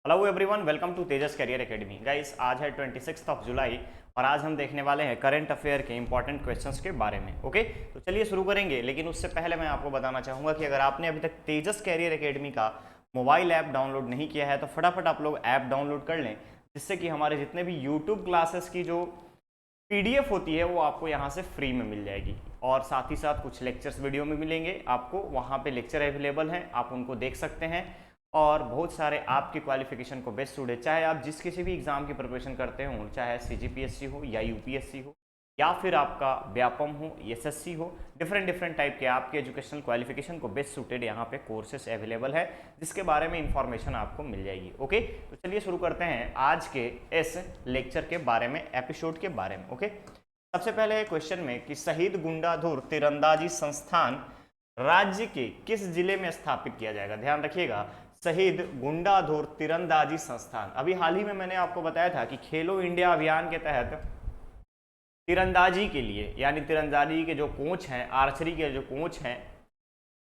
Hello everyone, welcome to Tejas career academy. Guys, आज है 26 जुलाई और आज हम देखने वाले हैं करंट अफेयर के इंपॉर्टेंट क्वेश्चंस के बारे में। ओके, तो चलिए शुरू करेंगे। लेकिन उससे पहले मैं आपको बताना चाहूँगा कि अगर आपने अभी तक तेजस कैरियर एकेडमी का मोबाइल ऐप डाउनलोड नहीं किया है तो फटाफट आप लोग ऐप डाउनलोड कर लें, जिससे कि हमारे जितने भी यूट्यूब क्लासेस की जो PDF होती है वो आपको यहाँ से फ्री में मिल जाएगी। और साथ ही साथ कुछ लेक्चर्स वीडियो में मिलेंगे आपको, वहाँ पे लेक्चर अवेलेबल हैं, आप उनको देख सकते हैं। और बहुत सारे आपकी क्वालिफिकेशन को बेस्ट सूट है, चाहे आप जिस किसी भी एग्जाम की प्रिपरेशन करते हो, चाहे CGPSC हो या UPSC हो या फिर आपका व्यापम हो, SSC हो, डिफरेंट टाइप के आपके एजुकेशनल क्वालिफिकेशन को बेस्ट सूटेड यहाँ पे कोर्सेस अवेलेबल है, जिसके बारे में इंफॉर्मेशन आपको मिल जाएगी। ओके, तो चलिए शुरू करते हैं आज के इस लेक्चर के बारे में, एपिसोड के बारे में। ओके, सबसे पहले क्वेश्चन में कि शहीद गुंडाधुर तीरंदाजी संस्थान राज्य के किस जिले में स्थापित किया जाएगा। ध्यान रखिएगा, शहीद गुंडाधुर तीरंदाजी संस्थान। अभी हाल ही में मैंने आपको बताया था कि खेलो इंडिया अभियान के तहत तीरंदाजी के लिए, यानी तीरंदाजी के जो कोच हैं, आर्चरी के जो कोच हैं,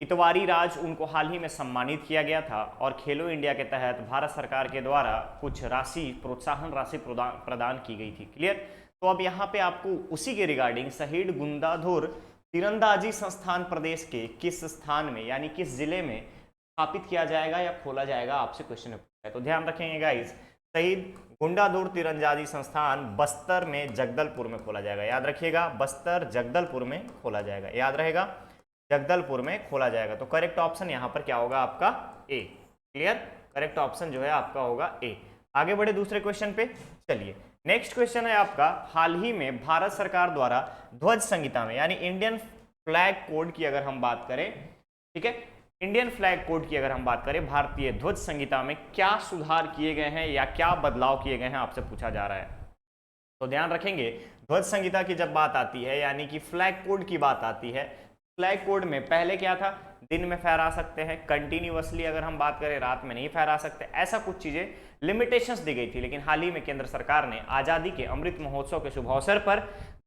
इतवारी राज, उनको हाल ही में सम्मानित किया गया था। और खेलो इंडिया के तहत भारत सरकार के द्वारा कुछ राशि, प्रोत्साहन राशि प्रदान की गई थी। क्लियर। तो अब यहाँ पे आपको उसी के रिगार्डिंग शहीद गुंडाधुर तीरंदाजी संस्थान प्रदेश के किस स्थान में, यानी किस जिले में स्थापित किया जाएगा या खोला जाएगा, आपसे क्वेश्चन है। तो ध्यान रखेंगे गाइस, शहीद गुंडाधुर तीरंदाजी संस्थान बस्तर में जगदलपुर में खोला जाएगा। याद रखिएगा, बस्तर जगदलपुर में खोला जाएगा। याद रहेगा, जगदलपुर में खोला जाएगा। तो करेक्ट ऑप्शन यहाँ पर क्या होगा आपका? ए। क्लियर, करेक्ट ऑप्शन जो है आपका होगा ए। आगे बढ़े दूसरे क्वेश्चन पे। चलिए, नेक्स्ट क्वेश्चन है आपका, हाल ही में भारत सरकार द्वारा ध्वज संहिता में, यानी इंडियन फ्लैग कोड की अगर हम बात करें, ठीक है, इंडियन फ्लैग कोड की अगर हम बात करें, भारतीय ध्वज संहिता में क्या सुधार किए गए हैं या क्या बदलाव किए गए हैं, आपसे पूछा जा रहा है। तो ध्यान रखेंगे, ध्वज संहिता की जब बात आती है, यानी कि फ्लैग कोड की बात आती है, फ्लैग कोड में पहले क्या था, दिन में फहरा सकते हैं, कंटिन्यूअसली अगर हम बात करें रात में नहीं फहरा सकते, ऐसा कुछ चीजें लिमिटेशंस दी गई थी। लेकिन हाल ही में केंद्र सरकार ने आजादी के अमृत महोत्सव के शुभ अवसर पर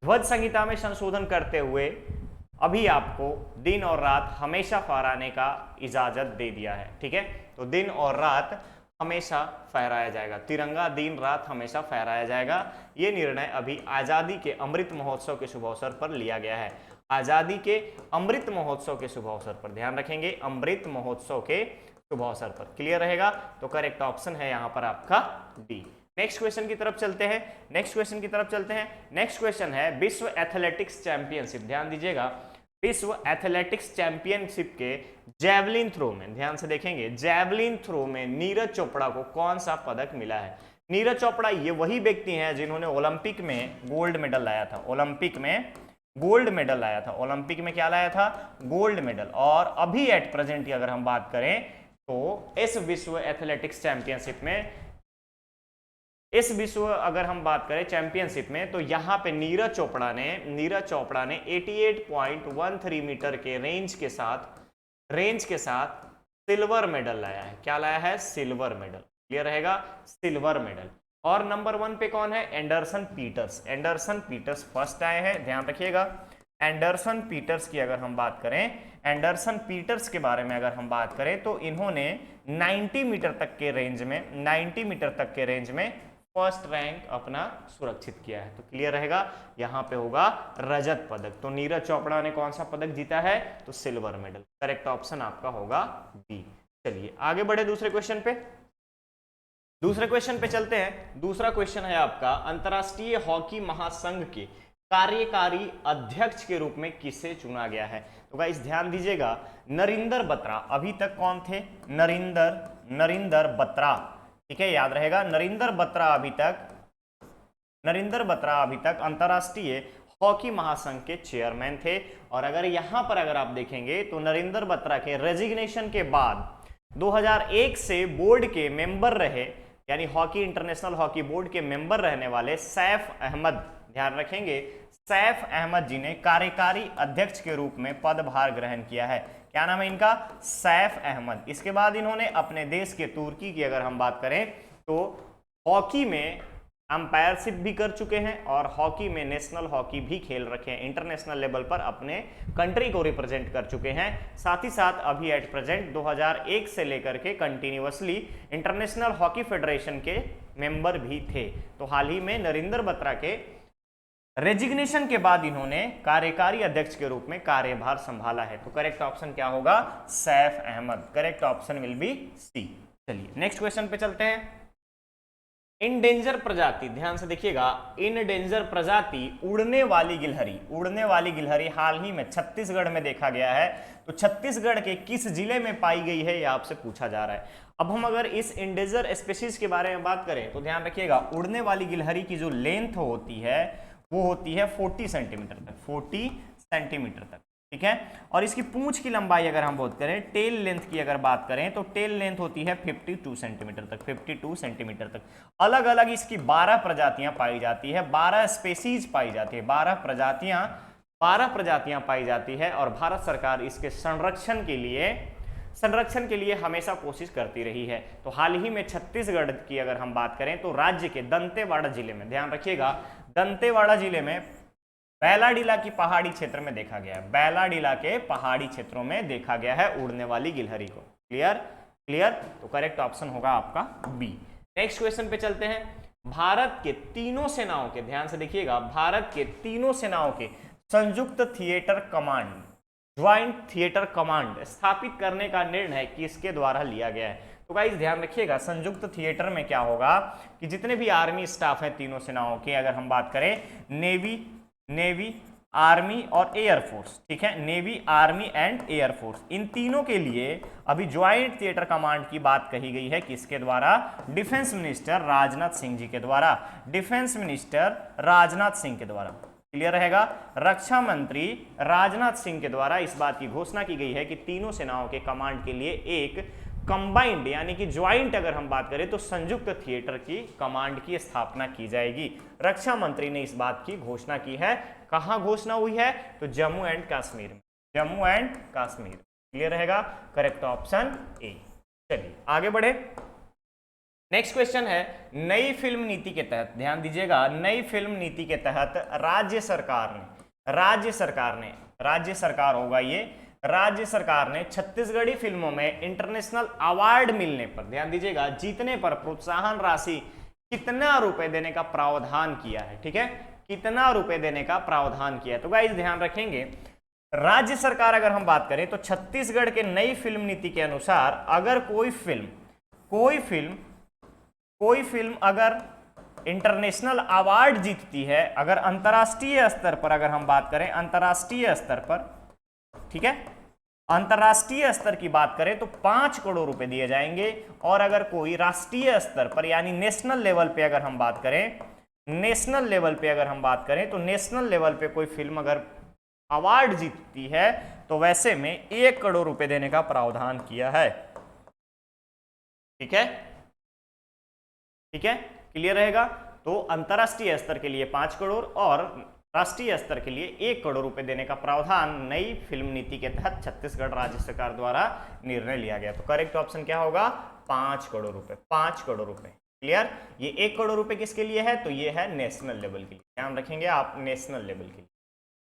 ध्वज संहिता में संशोधन करते हुए अभी आपको दिन और रात हमेशा फहराने का इजाजत दे दिया है। ठीक है, तो दिन और रात हमेशा फहराया जाएगा, तिरंगा दिन रात हमेशा फहराया जाएगा। ये निर्णय अभी आजादी के अमृत महोत्सव के शुभ अवसर पर लिया गया है। आजादी के अमृत महोत्सव के शुभ अवसर पर, ध्यान रखेंगे, अमृत महोत्सव के शुभ अवसर पर। क्लियर रहेगा, तो करेक्ट ऑप्शन है यहां पर आपका डी। नेक्स्ट क्वेश्चन की तरफ चलते हैं। नेक्स्ट क्वेश्चन है विश्व एथलेटिक्स चैंपियनशिप। ध्यान दीजिएगा, विश्व एथलेटिक्स चैंपियनशिप के जैवलिन थ्रो में, ध्यान से देखेंगे, जैवलिन थ्रो में नीरज चोपड़ा को कौन सा पदक मिला है। नीरज चोपड़ा ये वही व्यक्ति हैं जिन्होंने ओलंपिक में गोल्ड मेडल लाया था। ओलंपिक में गोल्ड मेडल लाया था। ओलंपिक में क्या लाया था? Gold medal. और अभी एट प्रेजेंट की अगर हम बात करें तो इस विश्व एथलेटिक्स चैंपियनशिप में, अगर हम बात करें चैंपियनशिप में, तो यहां पे नीरज चोपड़ा ने 88.13 मीटर के रेंज के साथ सिल्वर मेडल लाया है। क्या लाया है? Silver medal. क्लियर रहेगा, सिल्वर मेडल। और नंबर 1 पे कौन है? एंडरसन पीटर्स फर्स्ट आए हैं। ध्यान रखिएगा, एंडरसन पीटर्स की अगर हम बात करें, एंडरसन पीटर्स के बारे में अगर हम बात करें, तो इन्होंने 90 मीटर तक के रेंज में फर्स्ट रैंक अपना सुरक्षित किया है। तो क्लियर रहेगा, यहां पे होगा रजत पदक। तो नीरज चोपड़ा ने कौन सा पदक जीता है? तो सिल्वर मेडल। करेक्ट ऑप्शन आपका होगा बी। चलिए आगे बढ़े दूसरे क्वेश्चन पे चलते हैं। दूसरा क्वेश्चन है आपका, अंतरराष्ट्रीय हॉकी महासंघ के कार्यकारी अध्यक्ष के रूप में किसे चुना गया है। तो गाइस ध्यान दीजिएगा, नरिंदर बत्रा अभी तक कौन थे? नरिंदर बत्रा। ठीक है, याद रहेगा, नरिंदर बत्रा अभी तक अंतरराष्ट्रीय हॉकी महासंघ के चेयरमैन थे। और अगर आप देखेंगे तो नरिंदर बत्रा के रेजिग्नेशन के बाद 2001 से बोर्ड के मेंबर रहे, यानी हॉकी इंटरनेशनल हॉकी बोर्ड के मेंबर रहने वाले सैफ अहमद, ध्यान रखेंगे, सैफ अहमद जी ने कार्यकारी अध्यक्ष के रूप में पदभार ग्रहण किया है। क्या नाम है इनका? सैफ अहमद। इसके बाद इन्होंने अपने देश के तुर्की की अगर हम बात करें तो हॉकी में अंपायरशिप भी कर चुके हैं और हॉकी में नेशनल हॉकी भी खेल रखे हैं, इंटरनेशनल लेवल पर अपने कंट्री को रिप्रेजेंट कर चुके हैं। साथ ही साथ अभी एट प्रेजेंट 2001 से लेकर के कंटिन्यूअसली इंटरनेशनल हॉकी फेडरेशन के मेंबर भी थे। तो हाल ही में नरेंद्र बत्रा के रेजिग्नेशन के बाद इन्होंने कार्यकारी अध्यक्ष के रूप में कार्यभार संभाला है। तो करेक्ट ऑप्शन क्या होगा? Saif Ahmad. Correct option will be C. चलिए नेक्स्ट क्वेश्चन पे चलते हैं। इन डेंजर प्रजाति, ध्यान से देखिएगा, इन डेंजर प्रजाति उड़ने वाली गिलहरी, उड़ने वाली गिलहरी हाल ही में छत्तीसगढ़ में देखा गया है। तो छत्तीसगढ़ के किस जिले में पाई गई है, यह आपसे पूछा जा रहा है। अब हम अगर इस इंडेंजर स्पीशीज के बारे में बात करें तो ध्यान रखिएगा, उड़ने वाली गिलहरी की जो लेंथ होती है वो होती है 40 सेंटीमीटर तक, 40 सेंटीमीटर तक, ठीक है। और इसकी पूंछ की लंबाई अगर हम बात करें, टेल लेंथ की अगर बात करें तो टेल लेंथ होती है 52 सेंटीमीटर तक, 52 सेंटीमीटर तक। अलग अलग इसकी 12 प्रजातियां पाई जाती है, 12 स्पेसीज पाई जाती है, 12 प्रजातियां पाई जाती है। और भारत सरकार इसके संरक्षण के लिए हमेशा कोशिश करती रही है। तो हाल ही में छत्तीसगढ़ की अगर हम बात करें तो राज्य के दंतेवाड़ा जिले में, ध्यान रखिएगा, दंतेवाड़ा जिले में बैलाडीला की पहाड़ी क्षेत्र में देखा गया है, बैलाडीला के पहाड़ी क्षेत्रों में देखा गया है उड़ने वाली गिलहरी को। क्लियर। तो करेक्ट ऑप्शन होगा आपका बी। नेक्स्ट क्वेश्चन पे चलते हैं। भारत के तीनों सेनाओं के, ध्यान से देखिएगा, भारत के तीनों सेनाओं के संयुक्त theatre command, joint theatre command स्थापित करने का निर्णय किसके द्वारा लिया गया है? तो गाइस ध्यान रखिएगा, संयुक्त थिएटर में क्या होगा कि जितने भी आर्मी स्टाफ है तीनों सेनाओं के, अगर हम बात करें नेवी, आर्मी और एयरफोर्स, ठीक है, नेवी, आर्मी एंड एयरफोर्स, इन तीनों के लिए अभी ज्वाइंट थिएटर कमांड की बात कही गई है। किसके द्वारा? डिफेंस मिनिस्टर राजनाथ सिंह जी के द्वारा, डिफेंस मिनिस्टर राजनाथ सिंह के द्वारा। क्लियर रहेगा? रक्षा मंत्री राजनाथ सिंह के द्वारा इस बात की घोषणा की गई है कि तीनों सेनाओं के कमांड के लिए एक कंबाइंड यानी कि ज्वाइंट अगर हम बात करें तो संयुक्त थिएटर की कमांड की स्थापना की जाएगी। रक्षा मंत्री ने इस बात की घोषणा की है। कहां घोषणा हुई है? तो जम्मू एंड कश्मीर में, जम्मू एंड कश्मीर। क्लियर रहेगा? Correct option A. चलिए आगे बढ़े। नेक्स्ट क्वेश्चन है, नई फिल्म नीति के तहत, ध्यान दीजिएगा, नई फिल्म नीति के तहत राज्य सरकार ने छत्तीसगढ़ी फिल्मों में इंटरनेशनल अवार्ड मिलने पर, ध्यान दीजिएगा, जीतने पर प्रोत्साहन राशि कितना रुपए देने का प्रावधान किया है? ठीक है, कितना रुपए देने का प्रावधान किया है? तो गाइस ध्यान रखेंगे, राज्य सरकार अगर हम बात करें तो छत्तीसगढ़ के नई फिल्म नीति के अनुसार अगर कोई फिल्म अगर इंटरनेशनल अवार्ड जीतती है, अगर अंतर्राष्ट्रीय स्तर पर अगर हम बात करें, अंतर्राष्ट्रीय स्तर पर, ठीक है, अंतर्राष्ट्रीय स्तर की बात करें तो 5 करोड़ रुपए दिए जाएंगे। और अगर कोई राष्ट्रीय स्तर पर यानी नेशनल लेवल पे अगर हम बात करें, नेशनल लेवल पे कोई फिल्म अगर अवार्ड जीतती है तो वैसे में 1 करोड़ रुपए देने का प्रावधान किया है। ठीक है, क्लियर रहेगा? तो अंतर्राष्ट्रीय स्तर के लिए 5 करोड़ और राष्ट्रीय स्तर के लिए 1 करोड़ रुपए देने का प्रावधान नई फिल्म नीति के तहत छत्तीसगढ़ राज्य सरकार द्वारा निर्णय लिया गया। तो करेक्ट ऑप्शन क्या होगा? 5 करोड़ रुपए, 5 करोड़ रुपए। क्लियर? ये 1 करोड़ रुपए किसके लिए है? तो ये है नेशनल लेवल के लिए, ध्यान रखेंगे आप, नेशनल लेवल के लिए।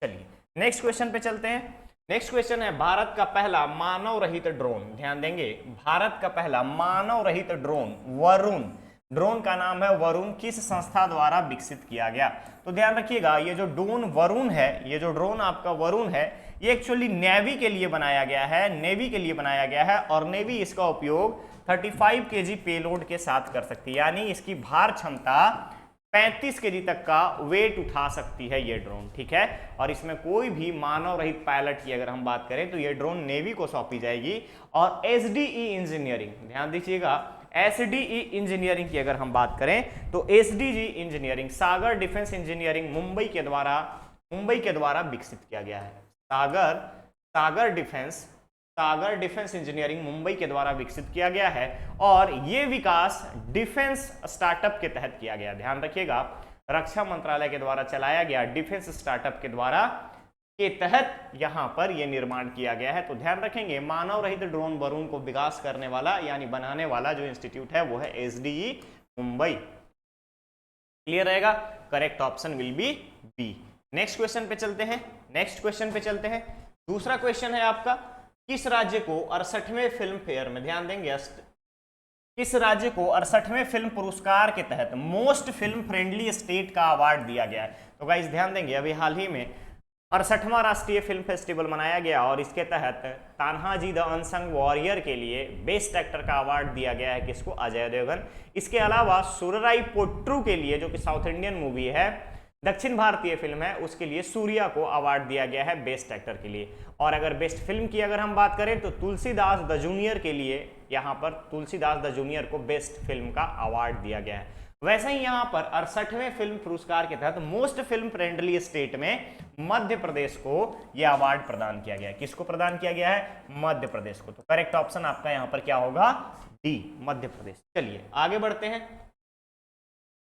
चलिए नेक्स्ट क्वेश्चन पे चलते हैं। नेक्स्ट क्वेश्चन है, भारत का पहला मानव रहित ड्रोन, ध्यान देंगे, भारत का पहला मानव रहित ड्रोन वरुण, ड्रोन का नाम है वरुण, किस संस्था द्वारा विकसित किया गया? तो ध्यान रखिएगा, ये जो ड्रोन वरुण है, ये जो ड्रोन आपका वरुण है, ये एक्चुअली नेवी के लिए बनाया गया है, नेवी के लिए बनाया गया है। और नेवी इसका उपयोग 35 kg पेलोड के साथ कर सकती है, यानी इसकी भार क्षमता 35 kg तक का वेट उठा सकती है ये ड्रोन। ठीक है, और इसमें कोई भी मानव रहित पायलट की अगर हम बात करें तो ये ड्रोन नेवी को सौंपी जाएगी। और SDE इंजीनियरिंग, ध्यान दीजिएगा, SDE इंजीनियरिंग की अगर हम बात करें तो SDG इंजीनियरिंग, सागर डिफेंस इंजीनियरिंग मुंबई के द्वारा विकसित किया गया है। सागर डिफेंस इंजीनियरिंग मुंबई के द्वारा विकसित किया गया है। और ये विकास डिफेंस स्टार्टअप के तहत किया गया, ध्यान रखिएगा, रक्षा मंत्रालय के द्वारा चलाया गया डिफेंस स्टार्टअप के तहत यहां पर यह निर्माण किया गया है। तो ध्यान रखेंगे, मानव रहित ड्रोन वरुण को विकास करने वाला यानी बनाने वाला जो इंस्टीट्यूट है वो है SDE मुंबई। क्लियर रहेगा, correct option will be B. Next question पे चलते हैं, नेक्स्ट क्वेश्चन पे चलते हैं। दूसरा क्वेश्चन है आपका, किस राज्य को 68वें फिल्म फेयर में, ध्यान देंगे, किस राज्य को 68वें फिल्म पुरस्कार के तहत मोस्ट फिल्म फ्रेंडली स्टेट का अवार्ड दिया गया है? तो गाइस ध्यान देंगे, अभी हाल ही में 68वां राष्ट्रीय फिल्म फेस्टिवल मनाया गया और इसके तहत तान्हाजी द अनसंग वॉरियर के लिए बेस्ट एक्टर का अवार्ड दिया गया है, किसको? अजय देवगन। इसके अलावा सुरराई पोट्रू के लिए, जो कि साउथ इंडियन मूवी है, दक्षिण भारतीय फिल्म है, उसके लिए सूर्या को अवार्ड दिया गया है बेस्ट एक्टर के लिए। और अगर बेस्ट फिल्म की अगर हम बात करें तो तुलसीदास द जूनियर के लिए, यहाँ पर तुलसीदास द जूनियर को बेस्ट फिल्म का अवार्ड दिया गया है। वैसे ही यहाँ पर 68वें फिल्म पुरस्कार के तहत मोस्ट फिल्म फ्रेंडली स्टेट में मध्य प्रदेश को यह अवार्ड प्रदान किया गया है। किसको प्रदान किया गया है? मध्य प्रदेश को। तो करेक्ट ऑप्शन आपका यहाँ पर क्या होगा? डी, मध्य प्रदेश। चलिए आगे बढ़ते हैं।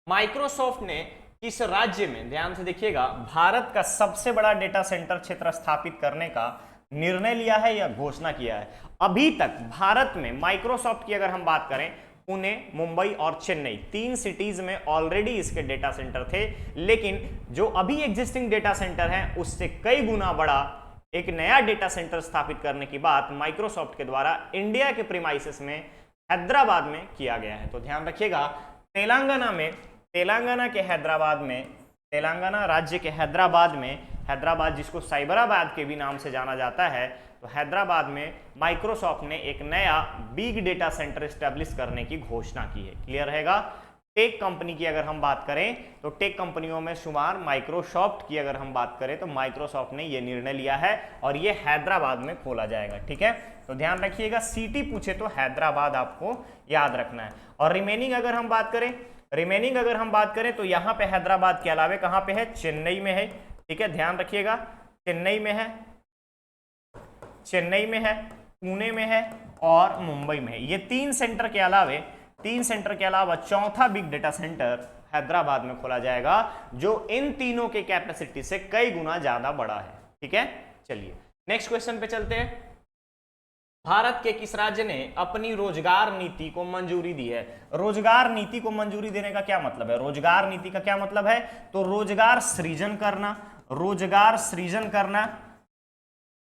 माइक्रोसॉफ्ट ने किस राज्य में, ध्यान से देखिएगा, भारत का सबसे बड़ा डेटा सेंटर क्षेत्र स्थापित करने का निर्णय लिया है या घोषणा किया है? अभी तक भारत में माइक्रोसॉफ्ट की अगर हम बात करें, पुणे, मुंबई और चेन्नई, 3 सिटीज में ऑलरेडी इसके डेटा सेंटर थे, लेकिन जो अभी एग्जिस्टिंग डेटा सेंटर है उससे कई गुना बड़ा एक नया डेटा सेंटर स्थापित करने की बात माइक्रोसॉफ्ट के द्वारा इंडिया के प्रीमाइसेस में हैदराबाद में किया गया है। तो ध्यान रखिएगा, तेलंगाना में, तेलंगाना के हैदराबाद में, तेलंगाना राज्य के हैदराबाद में, हैदराबाद जिसको साइबराबाद के भी नाम से जाना जाता है, तो हैदराबाद में माइक्रोसॉफ्ट ने एक नया बिग डेटा सेंटर एस्टेब्लिश करने की घोषणा की है। क्लियर रहेगा? टेक कंपनी की अगर हम बात करें तो टेक कंपनियों में शुमार माइक्रोसॉफ्ट की अगर हम बात करें तो माइक्रोसॉफ्ट ने यह निर्णय लिया है और ये हैदराबाद में खोला जाएगा। ठीक है, तो ध्यान रखिएगा, सिटी पूछे तो हैदराबाद आपको याद रखना है। और रिमेनिंग अगर हम बात करें, रिमेनिंग अगर हम बात करें तो यहाँ पे हैदराबाद के अलावे कहाँ पे है? चेन्नई में है। ठीक है, ध्यान रखिएगा, चेन्नई में है, चेन्नई में है, पुणे में है और मुंबई में है। ये 3 सेंटर के अलावे, 3 सेंटर के अलावा चौथा बिग डेटा सेंटर हैदराबाद में खोला जाएगा, जो इन तीनों के कैपेसिटी से कई गुना ज्यादा बड़ा है। ठीक है, चलिए नेक्स्ट क्वेश्चन पे चलते हैं। भारत के किस राज्य ने अपनी रोजगार नीति को मंजूरी दी है? रोजगार नीति को मंजूरी देने का क्या मतलब है? रोजगार नीति का क्या मतलब है? तो रोजगार सृजन करना, रोजगार सृजन करना,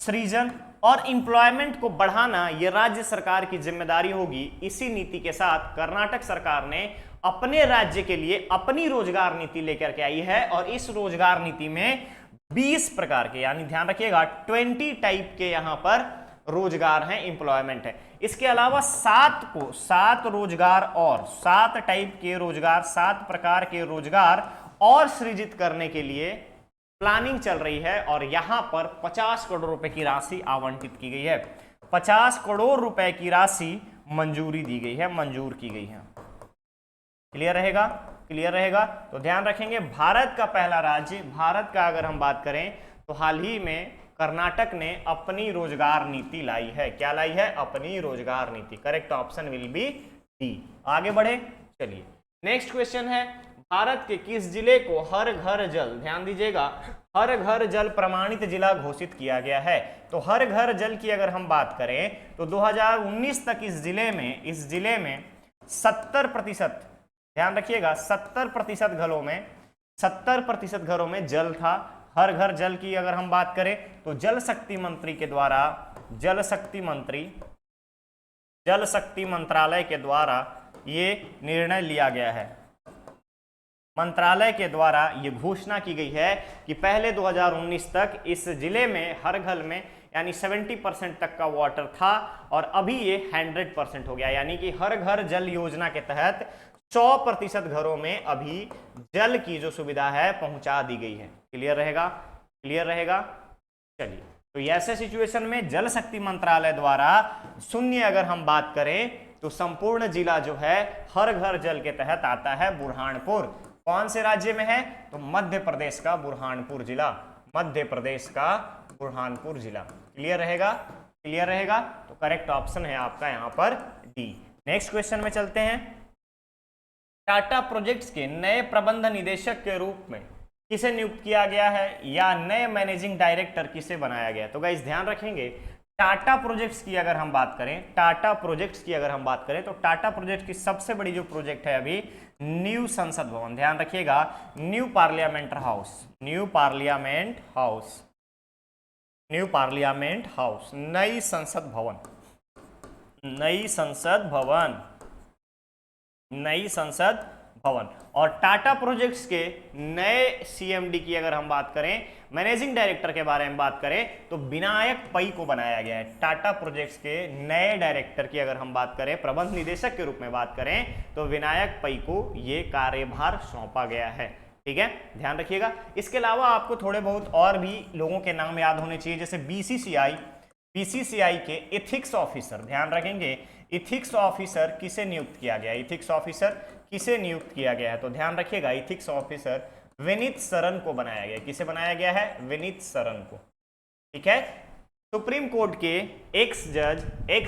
सृजन और एम्प्लॉयमेंट को बढ़ाना, यह राज्य सरकार की जिम्मेदारी होगी। इसी नीति के साथ कर्नाटक सरकार ने अपने राज्य के लिए अपनी रोजगार नीति लेकर के आई है और इस रोजगार नीति में 20 प्रकार के, यानी ध्यान रखिएगा 20 टाइप के यहां पर रोजगार हैं, एम्प्लॉयमेंट है। इसके अलावा 7 रोजगार और 7 टाइप के रोजगार, 7 प्रकार के रोजगार और सृजित करने के लिए प्लानिंग चल रही है और यहां पर 50 करोड़ रुपए की राशि आवंटित की गई है। 50 करोड़ रुपए की राशि मंजूरी दी गई है, मंजूर की गई है। क्लियर रहेगा? क्लियर रहेगा? तो ध्यान रखेंगे, भारत का पहला राज्य, भारत का अगर हम बात करें तो हाल ही में कर्नाटक ने अपनी रोजगार नीति लाई है। क्या लाई है? अपनी रोजगार नीति। Correct option will B D. आगे बढ़े, चलिए नेक्स्ट क्वेश्चन है, भारत के किस जिले को हर घर जल, ध्यान दीजिएगा, हर घर जल प्रमाणित जिला घोषित किया गया है? तो हर घर जल की अगर हम बात करें तो 2019 तक इस जिले में 70%, ध्यान रखिएगा 70% घरों में, 70% घरों में जल था। हर घर जल की अगर हम बात करें तो जल शक्ति मंत्री के द्वारा, जल शक्ति मंत्रालय के द्वारा ये निर्णय लिया गया है। मंत्रालय के द्वारा ये घोषणा की गई है कि पहले 2019 तक इस जिले में हर घर में यानी 70% तक का वाटर था और अभी ये 100% हो गया, यानी कि हर घर जल योजना के तहत 100% घरों में अभी जल की जो सुविधा है पहुंचा दी गई है। क्लियर रहेगा? क्लियर रहेगा? चलिए, तो ऐसे सिचुएशन में जल शक्ति मंत्रालय द्वारा शून्य अगर हम बात करें तो संपूर्ण जिला जो है हर घर जल के तहत आता है बुरहानपुर। कौन से राज्य में है? तो मध्य प्रदेश का बुरहानपुर जिला, मध्य प्रदेश का बुरहानपुर जिला। क्लियर रहेगा? क्लियर रहेगा? तो करेक्ट ऑप्शन है आपका यहां पर डी। नेक्स्ट क्वेश्चन में चलते हैं। टाटा प्रोजेक्ट्स के नए प्रबंध निदेशक के रूप में किसे नियुक्त किया गया है या नए मैनेजिंग डायरेक्टर किसे बनाया गया? तो गाइस ध्यान रखेंगे, टाटा प्रोजेक्ट्स की अगर हम बात करें, टाटा प्रोजेक्ट्स की अगर हम बात करें तो टाटा प्रोजेक्ट की सबसे बड़ी जो प्रोजेक्ट है अभी न्यू संसद भवन, ध्यान रखिएगा, new parliament house, new parliament house, new parliament house, नई संसद भवन, नई संसद भवन, नई संसद भवन। और टाटा प्रोजेक्ट्स के नए सीएमडी की अगर हम बात करें, मैनेजिंग डायरेक्टर के बारे में बात करें तो विनायक पै को बनाया गया है। टाटा प्रोजेक्ट्स के नए डायरेक्टर की अगर हम बात करें, प्रबंध निदेशक के रूप में बात करें तो विनायक पै को ये कार्यभार सौंपा गया है। ठीक है, ध्यान रखिएगा। इसके अलावा आपको थोड़े बहुत और भी लोगों के नाम याद होने चाहिए, जैसे बीसीसीआई, बीसीसीआई के इथिक्स ऑफिसर, ध्यान रखेंगे इथिक्स ऑफिसर किसे नियुक्त किया गया, इथिक्स ऑफिसर किसे नियुक्त किया गया है, तो ध्यान रखिएगा इथिक्स ऑफिसर विनीत सरन को बनाया गया। किसे बनाया गया है, विनीत सरन को। ठीक है, सुप्रीम कोर्ट के एक्स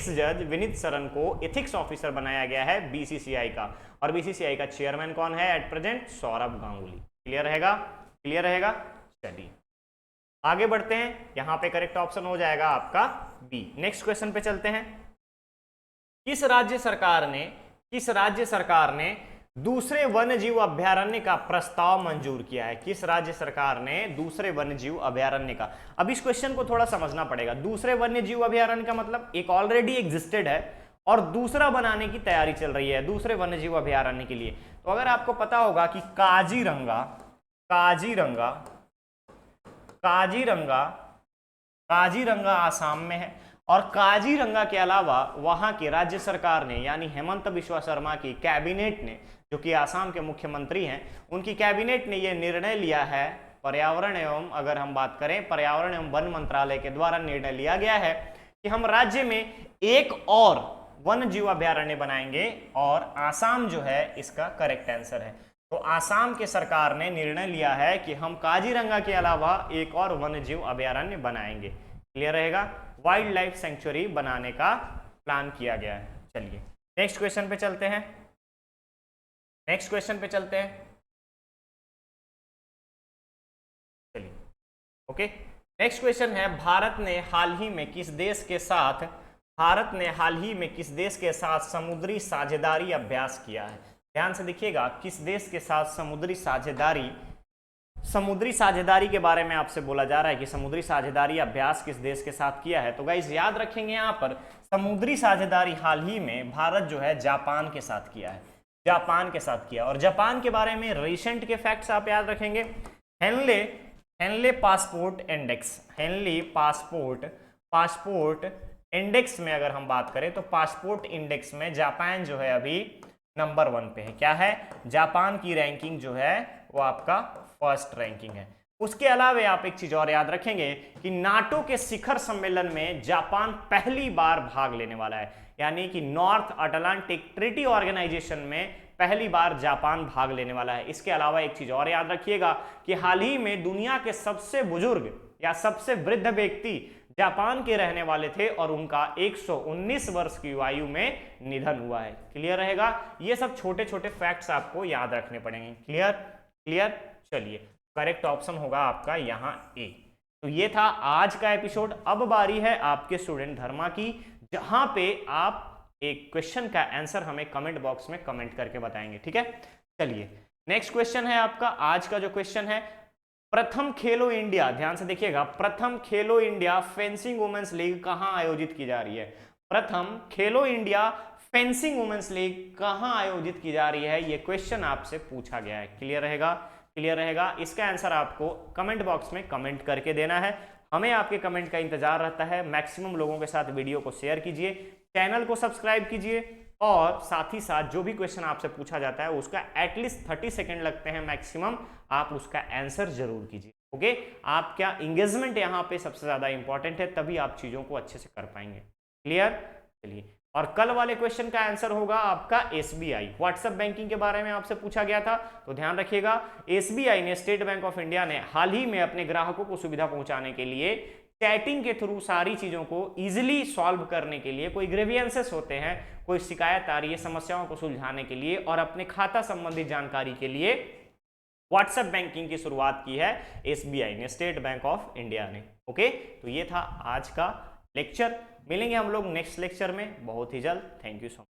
जज विनीत सरन को इथिक्स ऑफिसर बनाया गया है बीसीसीआई का। और बीसीसीआई का चेयरमैन कौन है at present, Saurabh Ganguly. Clear रहेगा, क्लियर रहेगा। चलिए आगे बढ़ते हैं, यहां पे करेक्ट ऑप्शन हो जाएगा आपका बी। नेक्स्ट क्वेश्चन पे चलते हैं। किस राज्य सरकार ने दूसरे वन्यजीव अभयारण्य का प्रस्ताव मंजूर किया है? किस राज्य सरकार ने दूसरे वन्यजीव अभयारण्य का, अब इस क्वेश्चन को थोड़ा समझना पड़ेगा। दूसरे वन्यजीव अभयारण्य का मतलब एक ऑलरेडी एग्जिस्टेड है और दूसरा बनाने की तैयारी चल रही है दूसरे वन्यजीव अभयारण्य के लिए। तो अगर आपको पता होगा कि काजीरंगा आसाम में है, और काजीरंगा के अलावा वहां की राज्य सरकार ने यानी हेमंत बिश्वा शर्मा की कैबिनेट ने, जो कि आसाम के मुख्यमंत्री हैं, उनकी कैबिनेट ने यह निर्णय लिया है, पर्यावरण एवं अगर हम बात करें पर्यावरण एवं वन मंत्रालय के द्वारा निर्णय लिया गया है कि हम राज्य में एक और वन जीव अभयारण्य बनाएंगे, और आसाम जो है इसका करेक्ट आंसर है। तो आसाम के सरकार ने निर्णय लिया है कि हम काजीरंगा के अलावा एक और वन जीव अभयारण्य बनाएंगे। क्लियर रहेगा, वाइल्ड लाइफ सेंचुरी बनाने का प्लान किया गया है। चलिए नेक्स्ट क्वेश्चन पे चलते हैं, चलिए ओके। नेक्स्ट क्वेश्चन है, भारत ने हाल ही में किस देश के साथ समुद्री साझेदारी अभ्यास किया है? ध्यान से देखिएगा, किस देश के साथ समुद्री साझेदारी के बारे में आपसे बोला जा रहा है कि समुद्री साझेदारी अभ्यास किस देश के साथ किया है। तो गाइस याद रखेंगे यहाँ पर समुद्री साझेदारी हाल ही में भारत जो है जापान के साथ किया है, जापान के साथ किया। और जापान के बारे में रिसेंट के फैक्ट्स आप याद रखेंगे, Henley passport index, Henley passport index में अगर हम बात करें तो पासपोर्ट इंडेक्स में जापान जो है अभी नंबर 1 पे है। क्या है, जापान की रैंकिंग जो है वो आपका फर्स्ट रैंकिंग है। उसके अलावा आप एक चीज और याद रखेंगे कि नाटो के शिखर सम्मेलन में जापान पहली बार भाग लेने वाला है, यानी कि नॉर्थ अटलांटिक ट्रीटी ऑर्गेनाइजेशन में पहली बार जापान भाग लेने वाला है। इसके अलावा एक चीज और याद रखिएगा कि हाल ही में दुनिया के सबसे बुजुर्ग या सबसे वृद्ध व्यक्ति जापान के रहने वाले थे और उनका 119 वर्ष की आयु में निधन हुआ है। क्लियर रहेगा, ये सब छोटे छोटे फैक्ट्स आपको याद रखने पड़ेंगे। क्लियर। चलिए करेक्ट ऑप्शन होगा आपका यहाँ ए। तो ये था आज का एपिसोड। अब बारी है आपके स्टूडेंट धर्मा की, जहां पे आप एक क्वेश्चन का आंसर हमें कमेंट बॉक्स में कमेंट करके बताएंगे। ठीक है, चलिए नेक्स्ट क्वेश्चन है आपका। आज का जो क्वेश्चन है, प्रथम खेलो इंडिया, ध्यान से देखिएगा, प्रथम खेलो इंडिया फेंसिंग वुमेन्स लीग कहां आयोजित की जा रही है? प्रथम खेलो इंडिया फेंसिंग वुमेन्स लीग कहां आयोजित की जा रही है, ये क्वेश्चन आपसे पूछा गया है। क्लियर रहेगा। इसका आंसर आपको कमेंट बॉक्स में कमेंट करके देना है। हमें आपके कमेंट का इंतजार रहता है। मैक्सिमम लोगों के साथ वीडियो को शेयर कीजिए, चैनल को सब्सक्राइब कीजिए, और साथ ही साथ जो भी क्वेश्चन आपसे पूछा जाता है उसका एटलीस्ट 30 सेकेंड लगते हैं मैक्सिमम, आप उसका आंसर जरूर कीजिए। ओके, आपका इंगेजमेंट यहाँ पे सबसे ज्यादा इंपॉर्टेंट है, तभी आप चीजों को अच्छे से कर पाएंगे। क्लियर। चलिए, और कल वाले क्वेश्चन का आंसर होगा आपका एसबीआई। व्हाट्सएप बैंकिंग के बारे में आपसे पूछा गया था, तो ध्यान रखिएगा, एसबीआई ने, स्टेट बैंक ऑफ इंडिया ने हाल ही में अपने ग्राहकों को सुविधा पहुंचाने के लिए चैटिंग के थ्रू सारी चीजों को इजीली सॉल्व करने के लिए, कोई ग्रीवियंसेस होते हैं, कोई शिकायत आ रही है, समस्याओं को सुलझाने के लिए और अपने खाता संबंधी जानकारी के लिए व्हाट्सएप बैंकिंग की शुरुआत की है एसबीआई ने, स्टेट बैंक ऑफ इंडिया ने। ओके, तो ये था आज का लेक्चर। मिलेंगे हम लोग नेक्स्ट लेक्चर में बहुत ही जल्द। Thank you so much.